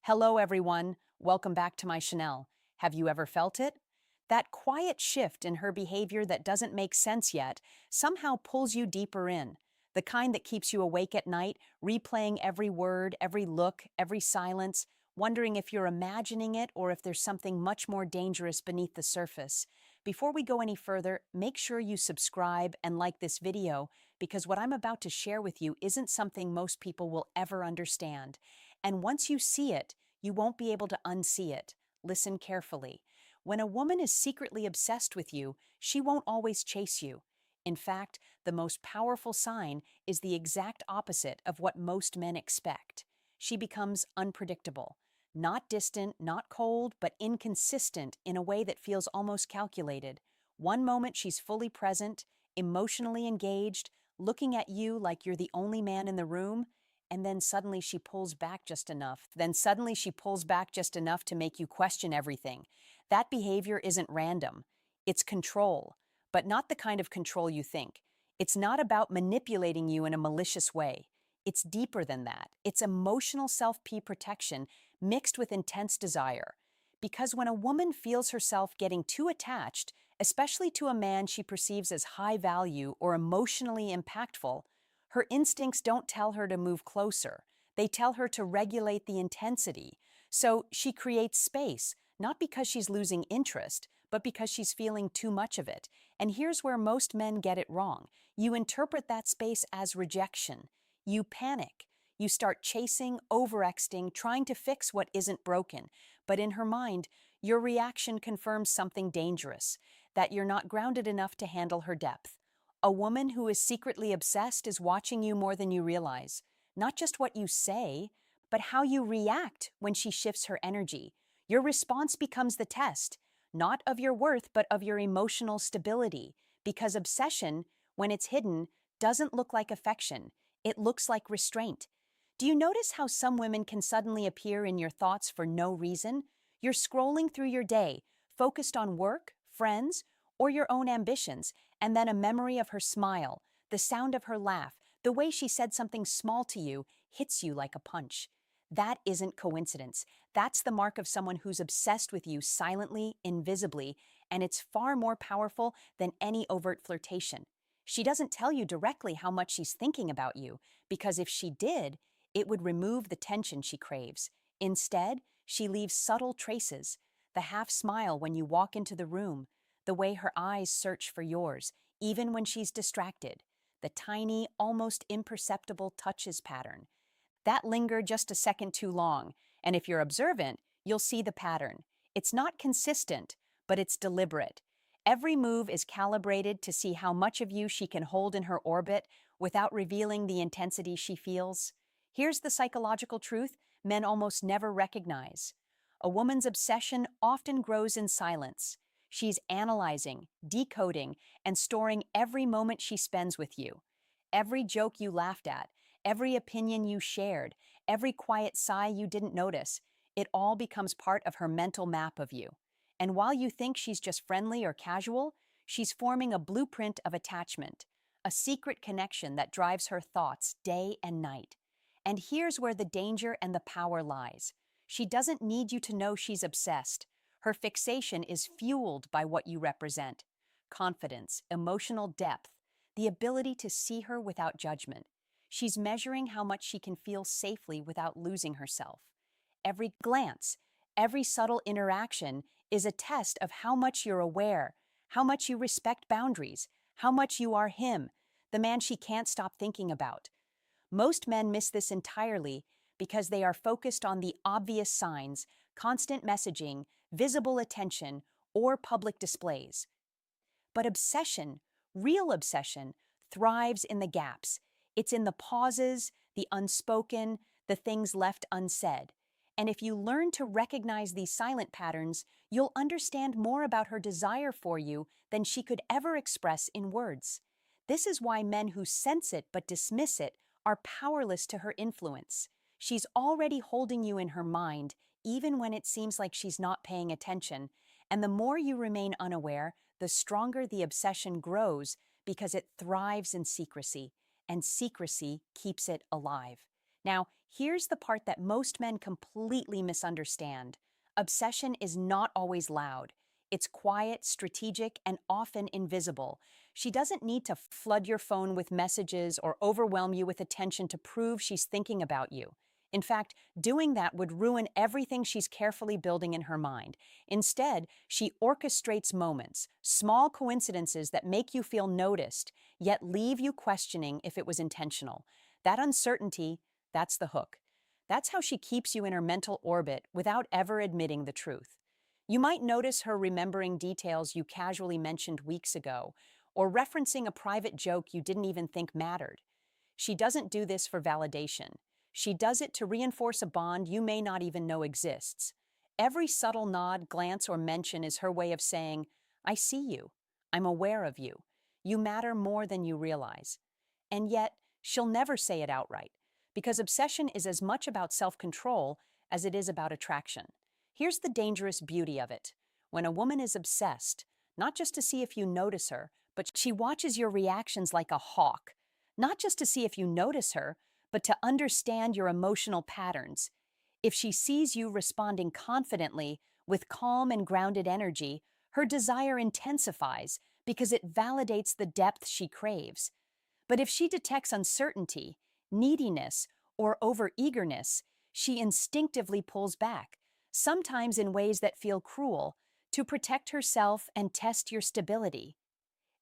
Hello, everyone. Welcome back to my Chanel. Have you ever felt it? That quiet shift in her behavior that doesn't make sense yet somehow pulls you deeper in. The kind that keeps you awake at night, replaying every word, every look, every silence, wondering if you're imagining it or if there's something much more dangerous beneath the surface. Before we go any further, make sure you subscribe and like this video because what I'm about to share with you isn't something most people will ever understand. And once you see it, you won't be able to unsee it. Listen carefully. When a woman is secretly obsessed with you, she won't always chase you. In fact, the most powerful sign is the exact opposite of what most men expect. She becomes unpredictable. Not distant, not cold, but inconsistent in a way that feels almost calculated. One moment she's fully present, emotionally engaged, looking at you like you're the only man in the room, and then suddenly she pulls back just enough. To make you question everything. That behavior isn't random. It's control, but not the kind of control you think. It's not about manipulating you in a malicious way. It's deeper than that. It's emotional self-protection mixed with intense desire. Because when a woman feels herself getting too attached, especially to a man she perceives as high value or emotionally impactful, her instincts don't tell her to move closer. They tell her to regulate the intensity. So she creates space, not because she's losing interest, but because she's feeling too much of it. And here's where most men get it wrong. You interpret that space as rejection. You panic. You start chasing, overexting, trying to fix what isn't broken. But in her mind, your reaction confirms something dangerous, that you're not grounded enough to handle her depth. A woman who is secretly obsessed is watching you more than you realize. Not just what you say, but how you react when she shifts her energy. Your response becomes the test, not of your worth, but of your emotional stability. Because obsession, when it's hidden, doesn't look like affection. It looks like restraint. Do you notice how some women can suddenly appear in your thoughts for no reason? You're scrolling through your day, focused on work, friends, or your own ambitions, and then a memory of her smile, the sound of her laugh, the way she said something small to you hits you like a punch. That isn't coincidence. That's the mark of someone who's obsessed with you silently, invisibly, and it's far more powerful than any overt flirtation. She doesn't tell you directly how much she's thinking about you, because if she did, it would remove the tension she craves. Instead, she leaves subtle traces, the half smile when you walk into the room, the way her eyes search for yours, even when she's distracted, the tiny, almost imperceptible touches pattern. That linger just a second too long, and if you're observant, you'll see the pattern. It's not consistent, but it's deliberate. Every move is calibrated to see how much of you she can hold in her orbit without revealing the intensity she feels. Here's the psychological truth men almost never recognize. A woman's obsession often grows in silence. She's analyzing, decoding, and storing every moment she spends with you. Every joke you laughed at, every opinion you shared, every quiet sigh you didn't notice, it all becomes part of her mental map of you. And while you think she's just friendly or casual, she's forming a blueprint of attachment, a secret connection that drives her thoughts day and night. And here's where the danger and the power lies. She doesn't need you to know she's obsessed. Her fixation is fueled by what you represent: confidence, emotional depth, the ability to see her without judgment. She's measuring how much she can feel safely without losing herself. Every glance, every subtle interaction is a test of how much you're aware, how much you respect boundaries, how much you are him, the man she can't stop thinking about. Most men miss this entirely because they are focused on the obvious signs, constant messaging, visible attention, or public displays. But obsession, real obsession, thrives in the gaps. It's in the pauses, the unspoken, the things left unsaid. And if you learn to recognize these silent patterns, you'll understand more about her desire for you than she could ever express in words. This is why men who sense it but dismiss it are powerless to her influence. She's already holding you in her mind, even when it seems like she's not paying attention. And the more you remain unaware, the stronger the obsession grows because it thrives in secrecy, and secrecy keeps it alive. Now, here's the part that most men completely misunderstand. Obsession is not always loud. It's quiet, strategic, and often invisible. She doesn't need to flood your phone with messages or overwhelm you with attention to prove she's thinking about you. In fact, doing that would ruin everything she's carefully building in her mind. Instead, she orchestrates moments, small coincidences that make you feel noticed, yet leave you questioning if it was intentional. That uncertainty, that's the hook. That's how she keeps you in her mental orbit without ever admitting the truth. You might notice her remembering details you casually mentioned weeks ago, or referencing a private joke you didn't even think mattered. She doesn't do this for validation. She does it to reinforce a bond you may not even know exists. Every subtle nod, glance, or mention is her way of saying, I see you. I'm aware of you. You matter more than you realize. And yet, she'll never say it outright, because obsession is as much about self-control as it is about attraction. Here's the dangerous beauty of it. When a woman is obsessed, not just to see if you notice her, but she watches your reactions like a hawk, not just to see if you notice her, but to understand your emotional patterns. If she sees you responding confidently, with calm and grounded energy, her desire intensifies because it validates the depth she craves. But if she detects uncertainty, neediness, or overeagerness, she instinctively pulls back, sometimes in ways that feel cruel, to protect herself and test your stability.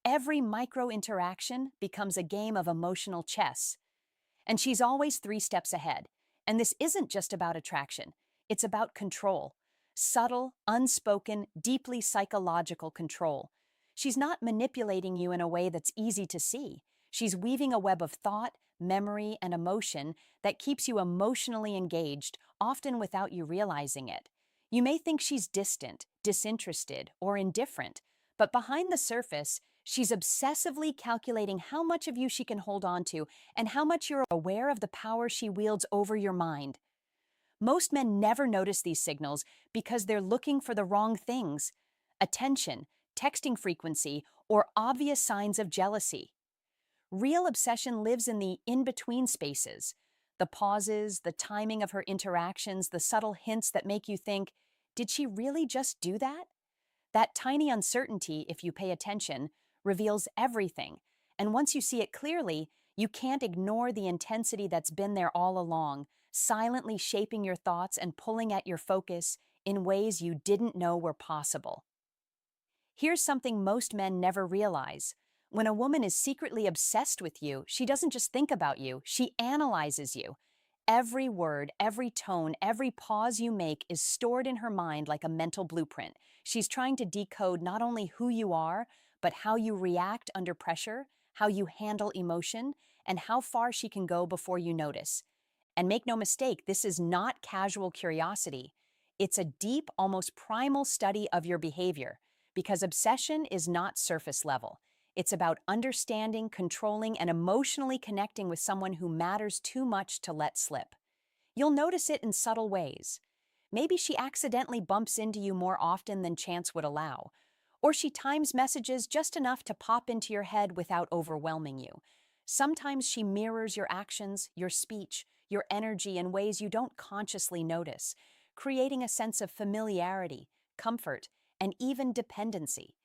Every micro-interaction becomes a game of emotional chess, and she's always 3 steps ahead. And this isn't just about attraction, it's about control. Subtle, unspoken, deeply psychological control. She's not manipulating you in a way that's easy to see. She's weaving a web of thought, memory, and emotion that keeps you emotionally engaged, often without you realizing it. You may think she's distant, disinterested, or indifferent, but behind the surface, she's obsessively calculating how much of you she can hold on to and how much you're aware of the power she wields over your mind. Most men never notice these signals because they're looking for the wrong things: attention, texting frequency, or obvious signs of jealousy. Real obsession lives in the in-between spaces, the pauses, the timing of her interactions, the subtle hints that make you think, did she really just do that? That tiny uncertainty, if you pay attention, reveals everything. And once you see it clearly, you can't ignore the intensity that's been there all along, silently shaping your thoughts and pulling at your focus in ways you didn't know were possible. Here's something most men never realize. When a woman is secretly obsessed with you, she doesn't just think about you, she analyzes you. Every word, every tone, every pause you make is stored in her mind like a mental blueprint. She's trying to decode not only who you are, but how you react under pressure, how you handle emotion, and how far she can go before you notice. And make no mistake, this is not casual curiosity. It's a deep, almost primal study of your behavior, because obsession is not surface level. It's about understanding, controlling, and emotionally connecting with someone who matters too much to let slip. You'll notice it in subtle ways. Maybe she accidentally bumps into you more often than chance would allow, or she times messages just enough to pop into your head without overwhelming you. Sometimes she mirrors your actions, your speech, your energy in ways you don't consciously notice, creating a sense of familiarity, comfort, and even dependency.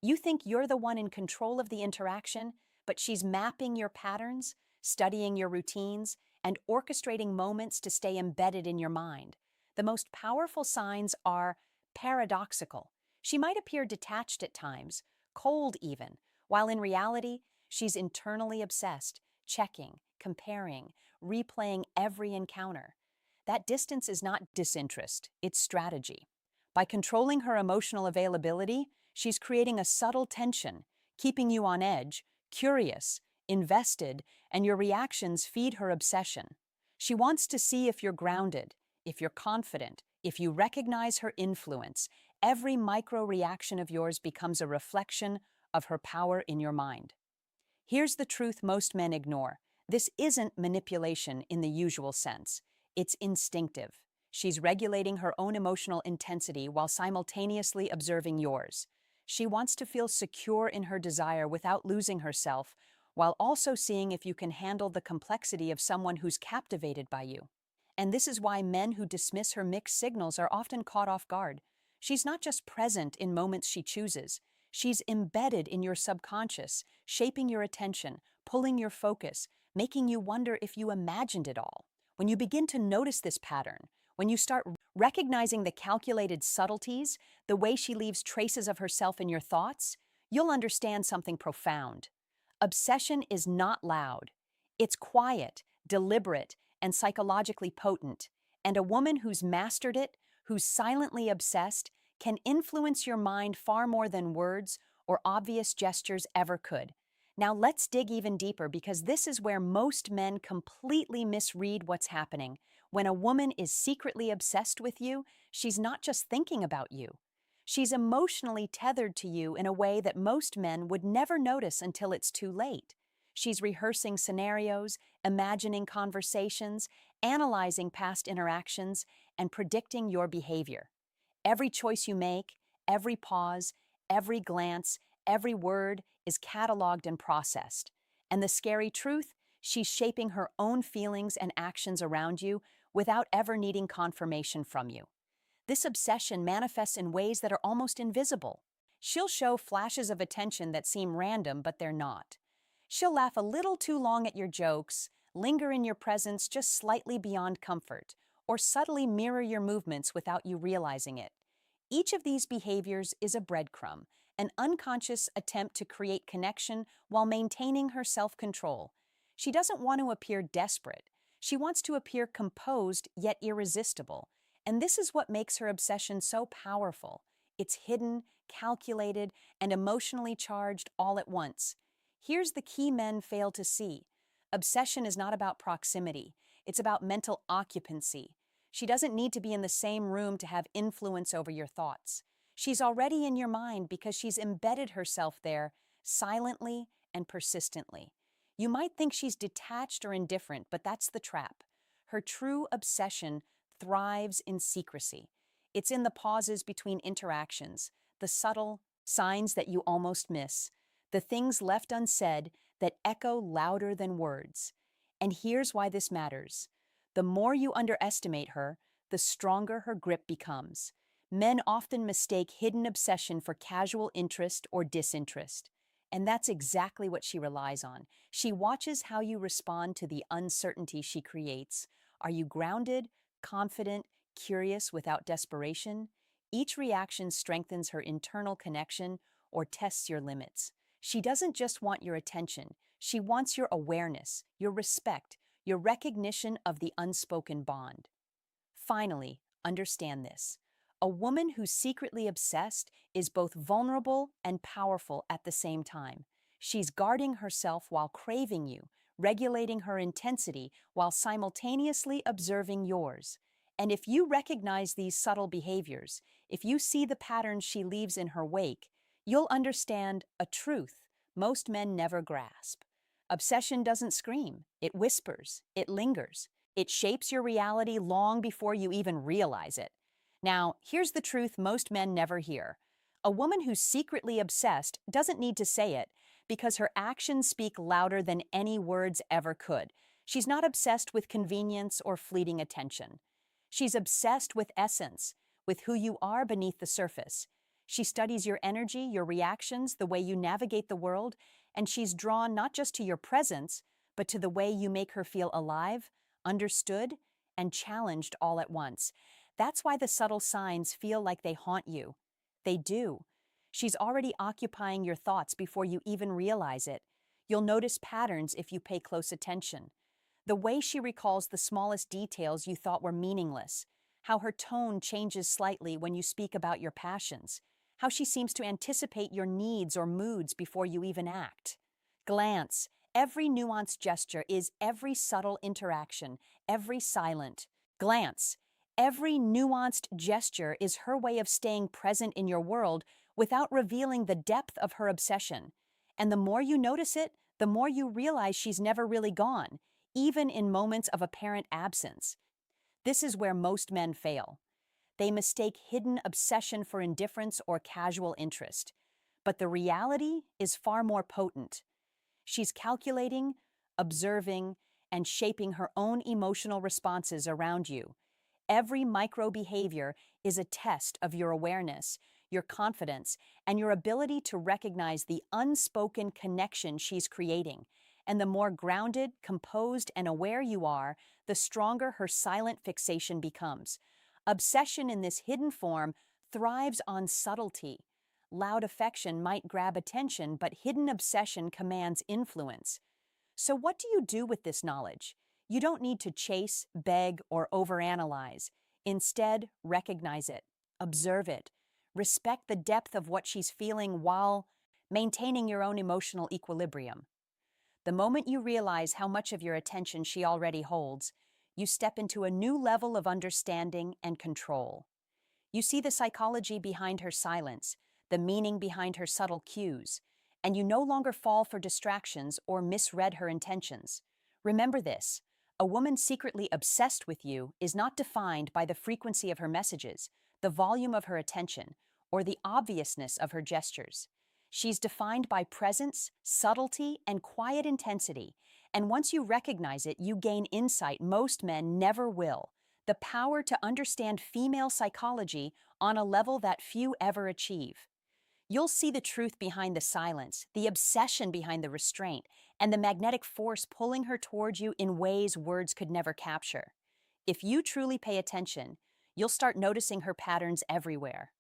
You think you're the one in control of the interaction, but she's mapping your patterns, studying your routines, and orchestrating moments to stay embedded in your mind. The most powerful signs are paradoxical. She might appear detached at times, cold even, while in reality, she's internally obsessed, checking, comparing, replaying every encounter. That distance is not disinterest, it's strategy. By controlling her emotional availability, she's creating a subtle tension, keeping you on edge, curious, invested, and your reactions feed her obsession. She wants to see if you're grounded, if you're confident, if you recognize her influence. Every micro reaction of yours becomes a reflection of her power in your mind. Here's the truth most men ignore. This isn't manipulation in the usual sense. It's instinctive. She's regulating her own emotional intensity while simultaneously observing yours. She wants to feel secure in her desire without losing herself, while also seeing if you can handle the complexity of someone who's captivated by you. And this is why men who dismiss her mixed signals are often caught off guard. She's not just present in moments she chooses, she's embedded in your subconscious, shaping your attention, pulling your focus, making you wonder if you imagined it all. When you begin to notice this pattern, when you start recognizing the calculated subtleties, the way she leaves traces of herself in your thoughts, you'll understand something profound. Obsession is not loud. It's quiet, deliberate, and psychologically potent. And a woman who's mastered it, who's silently obsessed, can influence your mind far more than words or obvious gestures ever could. Now let's dig even deeper because this is where most men completely misread what's happening. When a woman is secretly obsessed with you, she's not just thinking about you. She's emotionally tethered to you in a way that most men would never notice until it's too late. She's rehearsing scenarios, imagining conversations, analyzing past interactions, and predicting your behavior. Every choice you make, every pause, every glance, every word is cataloged and processed. And the scary truth, she's shaping her own feelings and actions around you without ever needing confirmation from you. This obsession manifests in ways that are almost invisible. She'll show flashes of attention that seem random, but they're not. She'll laugh a little too long at your jokes, linger in your presence just slightly beyond comfort, or subtly mirror your movements without you realizing it. Each of these behaviors is a breadcrumb, an unconscious attempt to create connection while maintaining her self-control. She doesn't want to appear desperate. She wants to appear composed yet irresistible. And this is what makes her obsession so powerful. It's hidden, calculated, and emotionally charged all at once. Here's the key men fail to see. Obsession is not about proximity. It's about mental occupancy. She doesn't need to be in the same room to have influence over your thoughts. She's already in your mind because she's embedded herself there silently and persistently. You might think she's detached or indifferent, but that's the trap. Her true obsession thrives in secrecy. It's in the pauses between interactions, the subtle signs that you almost miss, the things left unsaid that echo louder than words. And here's why this matters. The more you underestimate her, the stronger her grip becomes. Men often mistake hidden obsession for casual interest or disinterest. And that's exactly what she relies on. She watches how you respond to the uncertainty she creates. Are you grounded, confident, curious without desperation? Each reaction strengthens her internal connection or tests your limits. She doesn't just want your attention. She wants your awareness, your respect, your recognition of the unspoken bond. Finally, understand this. A woman who's secretly obsessed is both vulnerable and powerful at the same time. She's guarding herself while craving you, regulating her intensity while simultaneously observing yours. And if you recognize these subtle behaviors, if you see the patterns she leaves in her wake, you'll understand a truth most men never grasp. Obsession doesn't scream, it whispers, it lingers. It shapes your reality long before you even realize it. Now, here's the truth most men never hear. A woman who's secretly obsessed doesn't need to say it because her actions speak louder than any words ever could. She's not obsessed with convenience or fleeting attention. She's obsessed with essence, with who you are beneath the surface. She studies your energy, your reactions, the way you navigate the world, and she's drawn not just to your presence, but to the way you make her feel alive, understood, and challenged all at once. That's why the subtle signs feel like they haunt you. They do. She's already occupying your thoughts before you even realize it. You'll notice patterns if you pay close attention. The way she recalls the smallest details you thought were meaningless, how her tone changes slightly when you speak about your passions, how she seems to anticipate your needs or moods before you even act. Glance. Every nuanced gesture is every subtle interaction, every silent glance. Every nuanced gesture is her way of staying present in your world without revealing the depth of her obsession. And the more you notice it, the more you realize she's never really gone, even in moments of apparent absence. This is where most men fail. They mistake hidden obsession for indifference or casual interest. But the reality is far more potent. She's calculating, observing, and shaping her own emotional responses around you. Every micro behavior is a test of your awareness, your confidence, and your ability to recognize the unspoken connection she's creating. And the more grounded, composed, and aware you are, the stronger her silent fixation becomes. Obsession in this hidden form thrives on subtlety. Loud affection might grab attention, but hidden obsession commands influence. So, what do you do with this knowledge? You don't need to chase, beg, or overanalyze. Instead, recognize it, observe it, respect the depth of what she's feeling while maintaining your own emotional equilibrium. The moment you realize how much of your attention she already holds, you step into a new level of understanding and control. You see the psychology behind her silence, the meaning behind her subtle cues, and you no longer fall for distractions or misread her intentions. Remember this: a woman secretly obsessed with you is not defined by the frequency of her messages, the volume of her attention, or the obviousness of her gestures. She's defined by presence, subtlety, and quiet intensity, and once you recognize it, you gain insight most men never will: the power to understand female psychology on a level that few ever achieve. You'll see the truth behind the silence, the obsession behind the restraint, and the magnetic force pulling her toward you in ways words could never capture. If you truly pay attention, you'll start noticing her patterns everywhere.